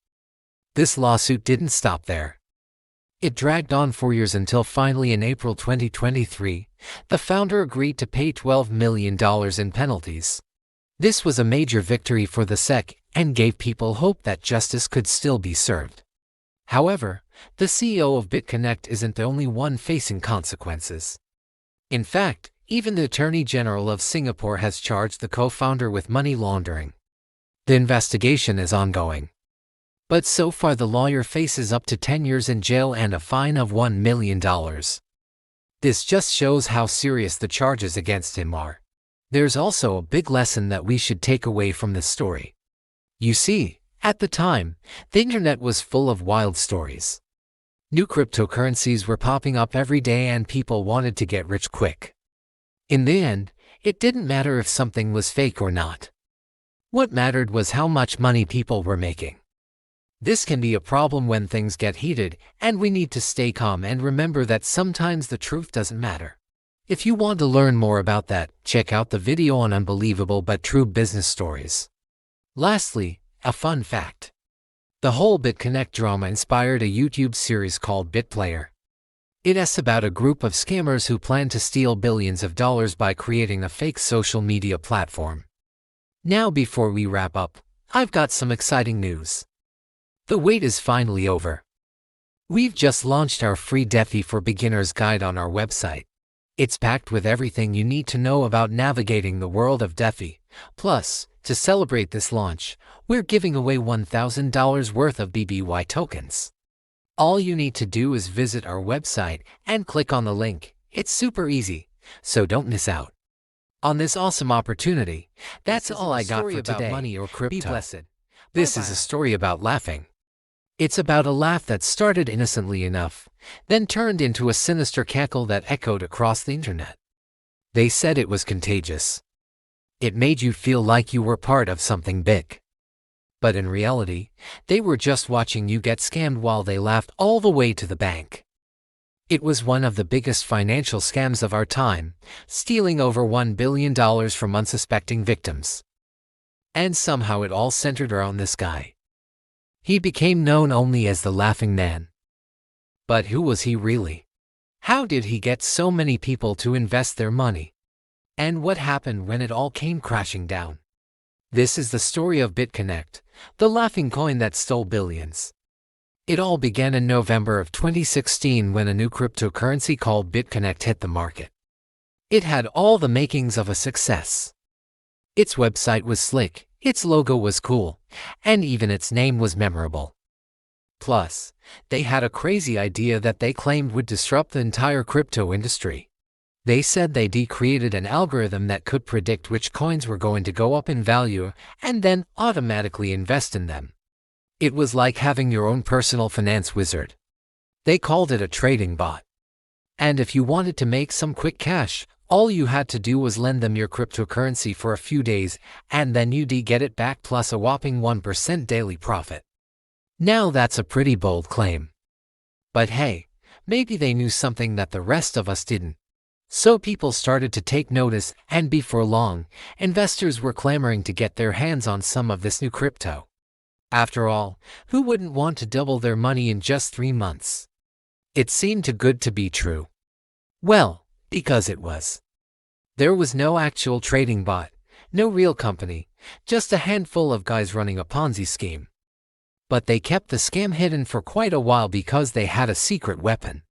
This lawsuit didn't stop there. It dragged on for years until finally in April 2023, the founder agreed to pay $12 million in penalties. This was a major victory for the SEC and gave people hope that justice could still be served. However, the CEO of Bitconnect isn't the only one facing consequences. In fact, even the Attorney General of Singapore has charged the co-founder with money laundering. The investigation is ongoing. But so far the lawyer faces up to 10 years in jail and a fine of $1 million. This just shows how serious the charges against him are. There's also a big lesson that we should take away from this story. You see, at the time, the internet was full of wild stories. New cryptocurrencies were popping up every day and people wanted to get rich quick. In the end, it didn't matter if something was fake or not. What mattered was how much money people were making. This can be a problem when things get heated, and we need to stay calm and remember that sometimes the truth doesn't matter. If you want to learn more about that, check out the video on unbelievable but true business stories. Lastly, a fun fact. The whole Bitconnect drama inspired a YouTube series called BitPlayer. It's about a group of scammers who plan to steal billions of dollars by creating a fake social media platform. Now before we wrap up, I've got some exciting news. The wait is finally over. We've just launched our free DeFi for Beginners guide on our website. It's packed with everything you need to know about navigating the world of DeFi. Plus, to celebrate this launch, we're giving away $1,000 worth of BBY tokens. All you need to do is visit our website and click on the link. It's super easy, so don't miss out on this awesome opportunity. That's all I got for today. Money or crypto. Be blessed. This is a story about laughing. It's about a laugh that started innocently enough, then turned into a sinister cackle that echoed across the internet. They said it was contagious. It made you feel like you were part of something big. But in reality, they were just watching you get scammed while they laughed all the way to the bank. It was one of the biggest financial scams of our time, stealing over $1 billion from unsuspecting victims. And somehow it all centered around this guy. He became known only as the Laughing Man. But who was he really? How did he get so many people to invest their money? And what happened when it all came crashing down? This is the story of Bitconnect, the laughing coin that stole billions. It all began in November of 2016 when a new cryptocurrency called Bitconnect hit the market. It had all the makings of a success. Its website was slick, its logo was cool, and even its name was memorable. Plus, they had a crazy idea that they claimed would disrupt the entire crypto industry. They said they'd created an algorithm that could predict which coins were going to go up in value and then automatically invest in them. It was like having your own personal finance wizard. They called it a trading bot. And if you wanted to make some quick cash, all you had to do was lend them your cryptocurrency for a few days, and then you'd get it back plus a whopping 1% daily profit. Now that's a pretty bold claim. But hey, maybe they knew something that the rest of us didn't. So people started to take notice, and before long, investors were clamoring to get their hands on some of this new crypto. After all, who wouldn't want to double their money in just 3 months? It seemed too good to be true. Well, because it was. There was no actual trading bot, no real company, just a handful of guys running a Ponzi scheme. But they kept the scam hidden for quite a while because they had a secret weapon.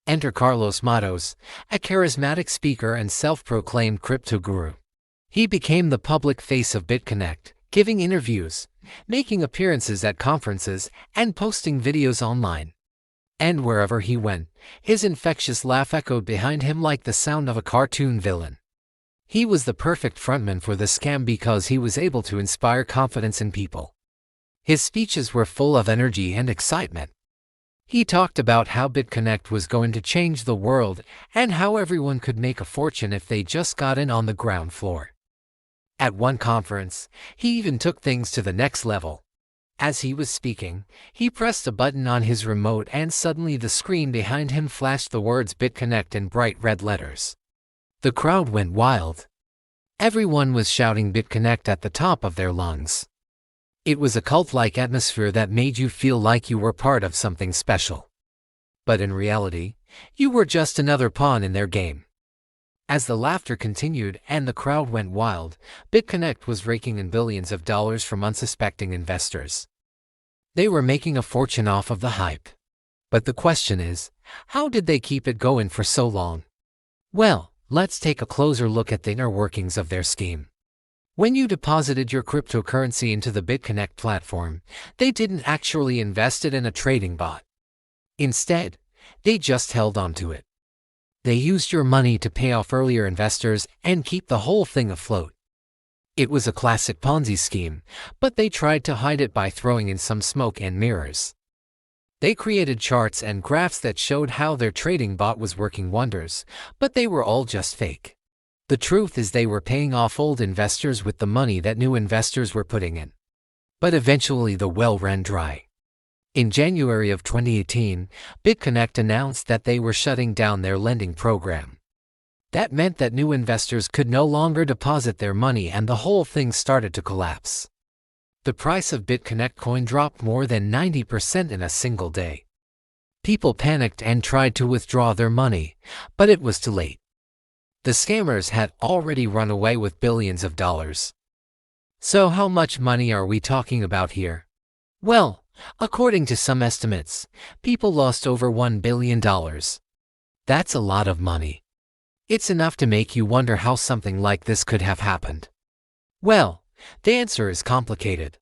Enter Carlos Matos, a charismatic speaker and self-proclaimed crypto guru. He became the public face of Bitconnect, giving interviews, making appearances at conferences, and posting videos online. And wherever he went, his infectious laugh echoed behind him like the sound of a cartoon villain. He was the perfect frontman for the scam because he was able to inspire confidence in people. His speeches were full of energy and excitement. He talked about how Bitconnect was going to change the world and how everyone could make a fortune if they just got in on the ground floor. At one conference, he even took things to the next level. As he was speaking, he pressed a button on his remote and suddenly the screen behind him flashed the words Bitconnect in bright red letters. The crowd went wild. Everyone was shouting Bitconnect at the top of their lungs. It was a cult-like atmosphere that made you feel like you were part of something special. But in reality, you were just another pawn in their game. As the laughter continued and the crowd went wild, Bitconnect was raking in billions of dollars from unsuspecting investors. They were making a fortune off of the hype. But the question is, how did they keep it going for so long? Well, let's take a closer look at the inner workings of their scheme. When you deposited your cryptocurrency into the Bitconnect platform, they didn't actually invest it in a trading bot. Instead, they just held on to it. They used your money to pay off earlier investors and keep the whole thing afloat. It was a classic Ponzi scheme, but they tried to hide it by throwing in some smoke and mirrors. They created charts and graphs that showed how their trading bot was working wonders, but they were all just fake. The truth is they were paying off old investors with the money that new investors were putting in. But eventually the well ran dry. In January of 2018, Bitconnect announced that they were shutting down their lending program. That meant that new investors could no longer deposit their money and the whole thing started to collapse. The price of Bitconnect coin dropped more than 90% in a single day. People panicked and tried to withdraw their money, but it was too late. The scammers had already run away with billions of dollars. So how much money are we talking about here? Well, according to some estimates, people lost over $1 billion. That's a lot of money. It's enough to make you wonder how something like this could have happened. Well, the answer is complicated.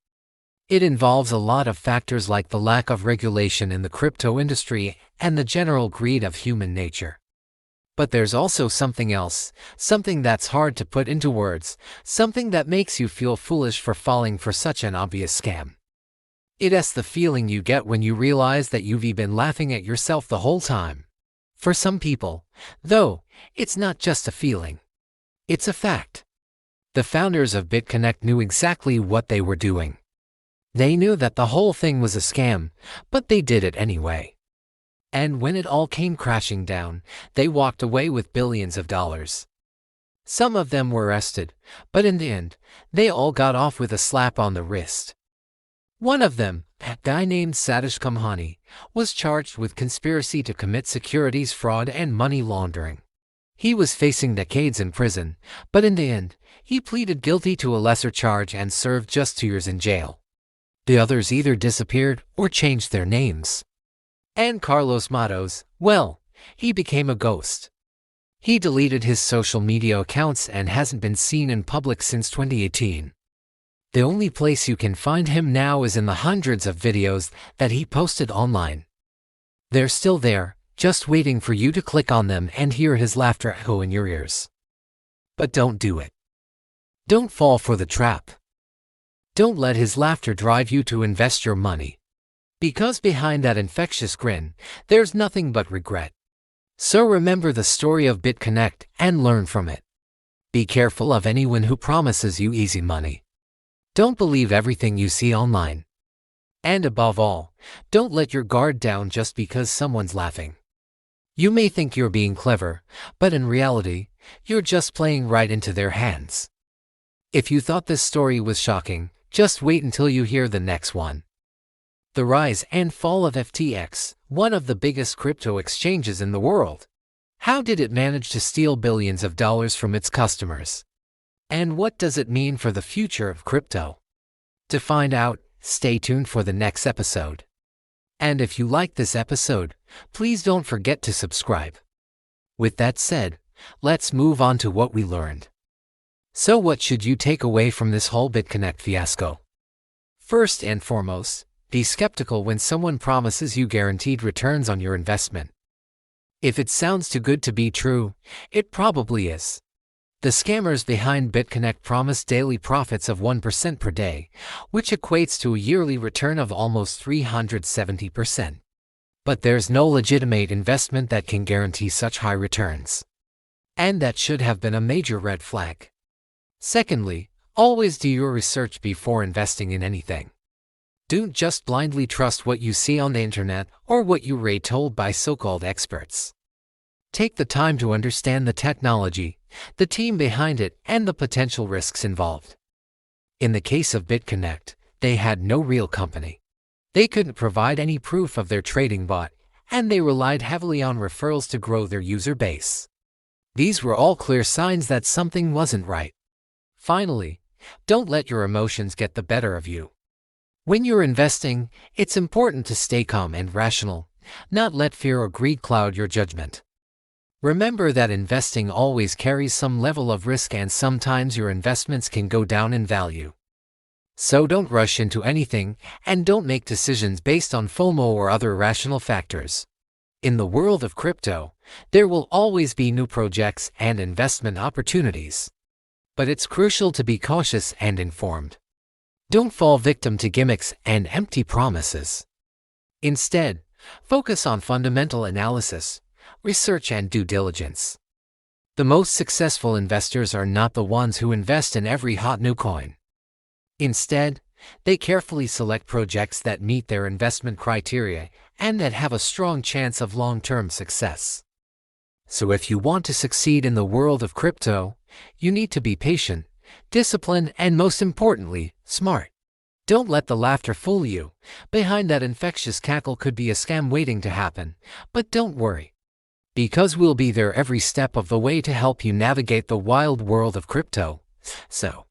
It involves a lot of factors like the lack of regulation in the crypto industry and the general greed of human nature. But there's also something else, something that's hard to put into words, something that makes you feel foolish for falling for such an obvious scam. It's the feeling you get when you realize that you've been laughing at yourself the whole time. For some people, though, it's not just a feeling. It's a fact. The founders of Bitconnect knew exactly what they were doing. They knew that the whole thing was a scam, but they did it anyway. And when it all came crashing down, they walked away with billions of dollars. Some of them were arrested, but in the end, they all got off with a slap on the wrist. One of them, a guy named Satish Kamhani, was charged with conspiracy to commit securities fraud and money laundering. He was facing decades in prison, but in the end, he pleaded guilty to a lesser charge and served just 2 years in jail. The others either disappeared or changed their names. And Carlos Matos, well, he became a ghost. He deleted his social media accounts and hasn't been seen in public since 2018. The only place you can find him now is in the hundreds of videos that he posted online. They're still there, just waiting for you to click on them and hear his laughter echo in your ears. But don't do it. Don't fall for the trap. Don't let his laughter drive you to invest your money. Because behind that infectious grin, there's nothing but regret. So remember the story of Bitconnect and learn from it. Be careful of anyone who promises you easy money. Don't believe everything you see online. And above all, don't let your guard down just because someone's laughing. You may think you're being clever, but in reality, you're just playing right into their hands. If you thought this story was shocking, just wait until you hear the next one. The rise and fall of FTX, one of the biggest crypto exchanges in the world. How did it manage to steal billions of dollars from its customers? And what does it mean for the future of crypto? To find out, stay tuned for the next episode. And if you like this episode, please don't forget to subscribe. With that said, let's move on to what we learned. So what should you take away from this whole Bitconnect fiasco? First and foremost, be skeptical when someone promises you guaranteed returns on your investment. If it sounds too good to be true, it probably is. The scammers behind Bitconnect promise daily profits of 1% per day, which equates to a yearly return of almost 370%. But there's no legitimate investment that can guarantee such high returns. And that should have been a major red flag. Secondly, always do your research before investing in anything. Don't just blindly trust what you see on the internet or what you read told by so-called experts. Take the time to understand the technology, the team behind it, and the potential risks involved. In the case of Bitconnect, they had no real company. They couldn't provide any proof of their trading bot, and they relied heavily on referrals to grow their user base. These were all clear signs that something wasn't right. Finally, don't let your emotions get the better of you. When you're investing, it's important to stay calm and rational, not let fear or greed cloud your judgment. Remember that investing always carries some level of risk and sometimes your investments can go down in value. So don't rush into anything and don't make decisions based on FOMO or other irrational factors. In the world of crypto, there will always be new projects and investment opportunities. But it's crucial to be cautious and informed. Don't fall victim to gimmicks and empty promises. Instead, focus on fundamental analysis, research, and due diligence. The most successful investors are not the ones who invest in every hot new coin. Instead, they carefully select projects that meet their investment criteria and that have a strong chance of long-term success. So if you want to succeed in the world of crypto, you need to be patient, disciplined, and most importantly, smart. Don't let the laughter fool you. Behind that infectious cackle could be a scam waiting to happen, but don't worry. Because we'll be there every step of the way to help you navigate the wild world of crypto. So,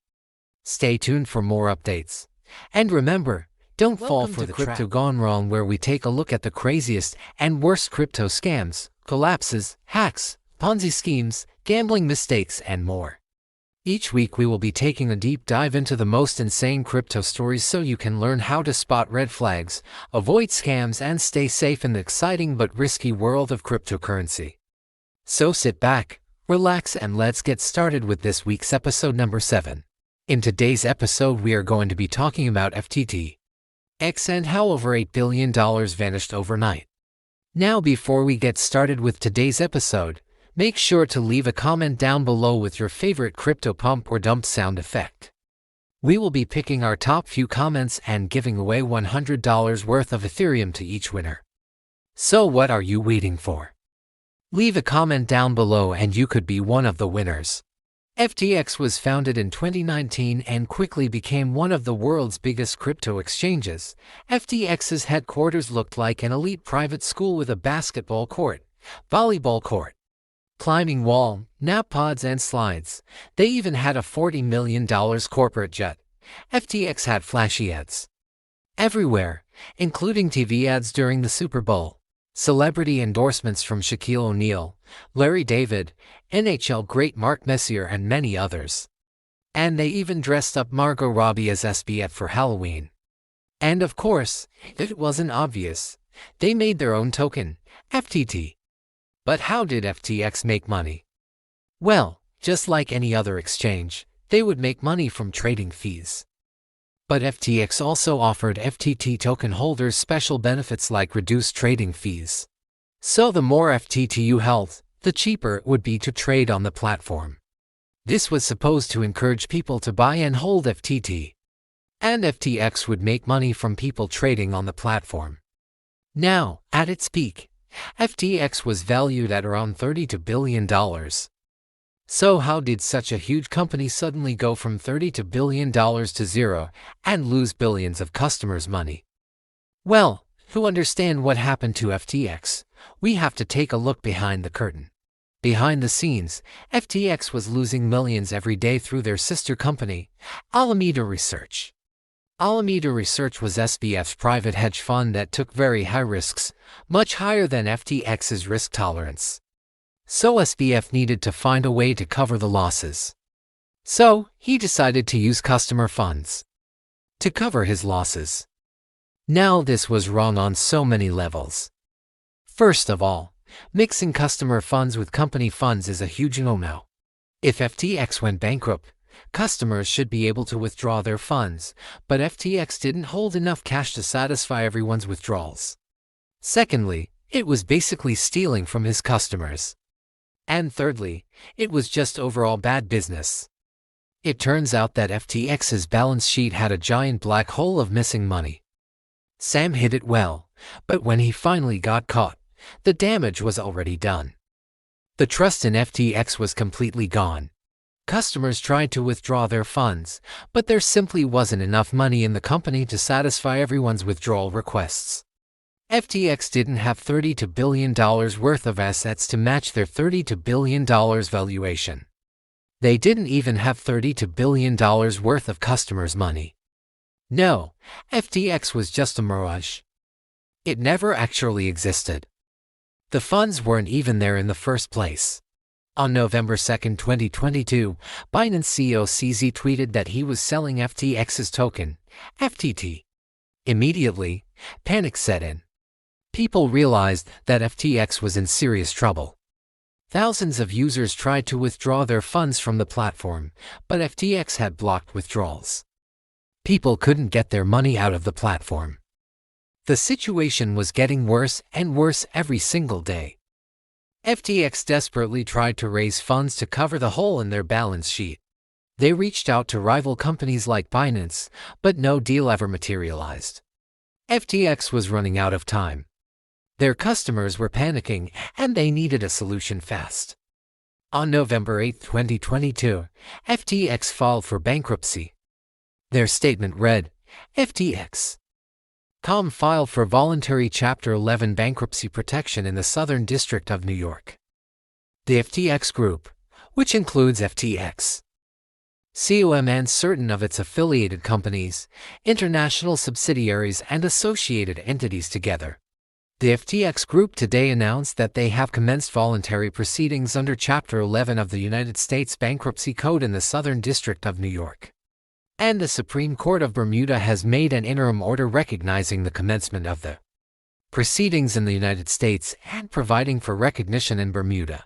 stay tuned for more updates. And remember, don't fall for the Crypto Gone Wrong, where we take a look at the craziest and worst crypto scams, collapses, hacks, Ponzi schemes, gambling mistakes, and more. Each week we will be taking a deep dive into the most insane crypto stories so you can learn how to spot red flags, avoid scams, and stay safe in the exciting but risky world of cryptocurrency. So sit back, relax, and let's get started with this week's episode number 7. In today's episode we are going to be talking about FTT. X and how over $8 billion vanished overnight. Now before we get started with today's episode, make sure to leave a comment down below with your favorite crypto pump or dump sound effect. We will be picking our top few comments and giving away $100 worth of Ethereum to each winner. So what are you waiting for? Leave a comment down below and you could be one of the winners. FTX was founded in 2019 and quickly became one of the world's biggest crypto exchanges. FTX's headquarters looked like an elite private school with a basketball court, volleyball court, climbing wall, nap pods and slides. They even had a $40 million corporate jet. FTX had flashy ads everywhere, including TV ads during the Super Bowl, celebrity endorsements from Shaquille O'Neal, Larry David, NHL great Mark Messier and many others. And they even dressed up Margot Robbie as SBF for Halloween. And of course, if it wasn't obvious, they made their own token, FTT. But how did FTX make money? Well, just like any other exchange, they would make money from trading fees. But FTX also offered FTT token holders special benefits like reduced trading fees. So the more FTT you held, the cheaper it would be to trade on the platform. This was supposed to encourage people to buy and hold FTT. And FTX would make money from people trading on the platform. Now, at its peak, FTX was valued at around $32 billion. So how did such a huge company suddenly go from $32 billion to zero and lose billions of customers' money? Well, to understand what happened to FTX, we have to take a look behind the curtain. Behind the scenes, FTX was losing millions every day through their sister company, Alameda Research. Alameda Research was SBF's private hedge fund that took very high risks, much higher than FTX's risk tolerance. So SBF needed to find a way to cover the losses. So, he decided to use customer funds to cover his losses. Now this was wrong on so many levels. First of all, mixing customer funds with company funds is a huge no-no. If FTX went bankrupt, customers should be able to withdraw their funds, but FTX didn't hold enough cash to satisfy everyone's withdrawals. Secondly, it was basically stealing from his customers. And thirdly, it was just overall bad business. It turns out that FTX's balance sheet had a giant black hole of missing money. Sam hid it well, but when he finally got caught, the damage was already done. The trust in FTX was completely gone. Customers tried to withdraw their funds, but there simply wasn't enough money in the company to satisfy everyone's withdrawal requests. FTX didn't have $32 billion worth of assets to match their $32 billion valuation. They didn't even have $32 billion worth of customers' money. No, FTX was just a mirage. It never actually existed. The funds weren't even there in the first place. On November 2, 2022, Binance CEO CZ tweeted that he was selling FTX's token, FTT. Immediately, panic set in. People realized that FTX was in serious trouble. Thousands of users tried to withdraw their funds from the platform, but FTX had blocked withdrawals. People couldn't get their money out of the platform. The situation was getting worse and worse every single day. FTX desperately tried to raise funds to cover the hole in their balance sheet. They reached out to rival companies like Binance, but no deal ever materialized. FTX was running out of time. Their customers were panicking, and they needed a solution fast. On November 8, 2022, FTX filed for bankruptcy. Their statement read, FTX filed for voluntary Chapter 11 bankruptcy protection in the Southern District of New York. The FTX Group, which includes FTX, COM and certain of its affiliated companies, international subsidiaries and associated entities together. The FTX Group today announced that they have commenced voluntary proceedings under Chapter 11 of the United States Bankruptcy Code in the Southern District of New York. And the Supreme Court of Bermuda has made an interim order recognizing the commencement of the proceedings in the United States and providing for recognition in Bermuda.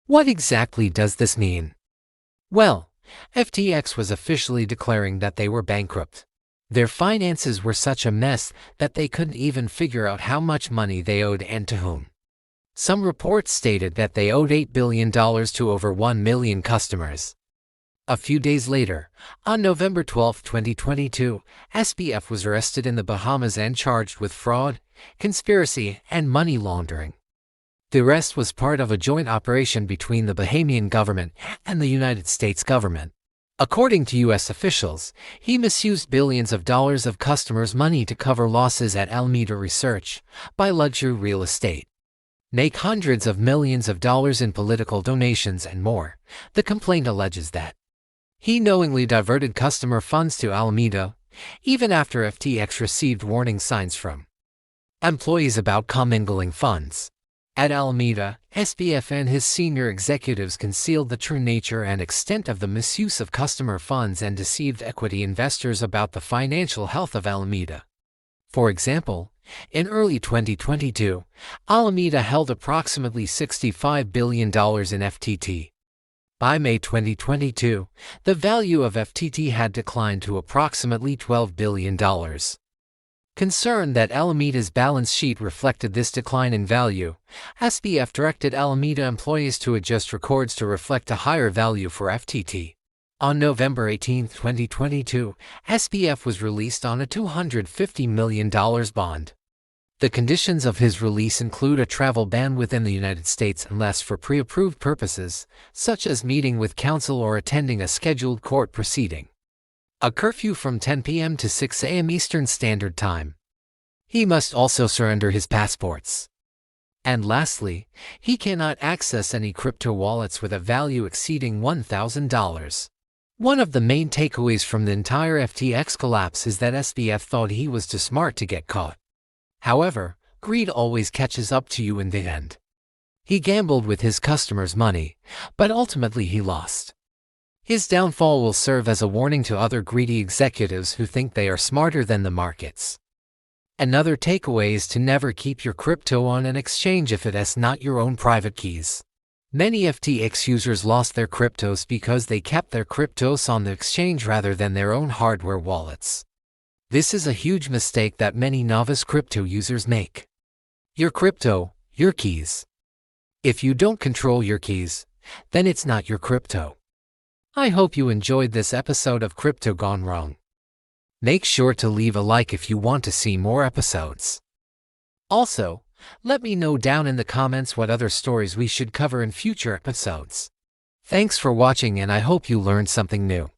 What exactly does this mean? Well, FTX was officially declaring that they were bankrupt. Their finances were such a mess that they couldn't even figure out how much money they owed and to whom. Some reports stated that they owed $8 billion to over 1 million customers. A few days later, on November 12, 2022, SBF was arrested in the Bahamas and charged with fraud, conspiracy, and money laundering. The arrest was part of a joint operation between the Bahamian government and the United States government. According to U.S. officials, he misused billions of dollars of customers' money to cover losses at Alameda Research, buy luxury real estate, make hundreds of millions of dollars in political donations and more. The complaint alleges that he knowingly diverted customer funds to Alameda, even after FTX received warning signs from employees about commingling funds. At Alameda, SBF and his senior executives concealed the true nature and extent of the misuse of customer funds and deceived equity investors about the financial health of Alameda. For example, in early 2022, Alameda held approximately $65 billion in FTT. By May 2022, the value of FTT had declined to approximately $12 billion. Concerned that Alameda's balance sheet reflected this decline in value, SBF directed Alameda employees to adjust records to reflect a higher value for FTT. On November 18, 2022, SBF was released on a $250 million bond. The conditions of his release include a travel ban within the United States unless for pre-approved purposes, such as meeting with counsel or attending a scheduled court proceeding. A curfew from 10 p.m. to 6 a.m. Eastern Standard Time. He must also surrender his passports. And lastly, he cannot access any crypto wallets with a value exceeding $1,000. One of the main takeaways from the entire FTX collapse is that SBF thought he was too smart to get caught. However, greed always catches up to you in the end. He gambled with his customers' money, but ultimately he lost. His downfall will serve as a warning to other greedy executives who think they are smarter than the markets. Another takeaway is to never keep your crypto on an exchange if it has not your own private keys. Many FTX users lost their cryptos because they kept their cryptos on the exchange rather than their own hardware wallets. This is a huge mistake that many novice crypto users make. Your crypto, your keys. If you don't control your keys, then it's not your crypto. I hope you enjoyed this episode of Crypto Gone Wrong. Make sure to leave a like if you want to see more episodes. Also, let me know down in the comments what other stories we should cover in future episodes. Thanks for watching and I hope you learned something new.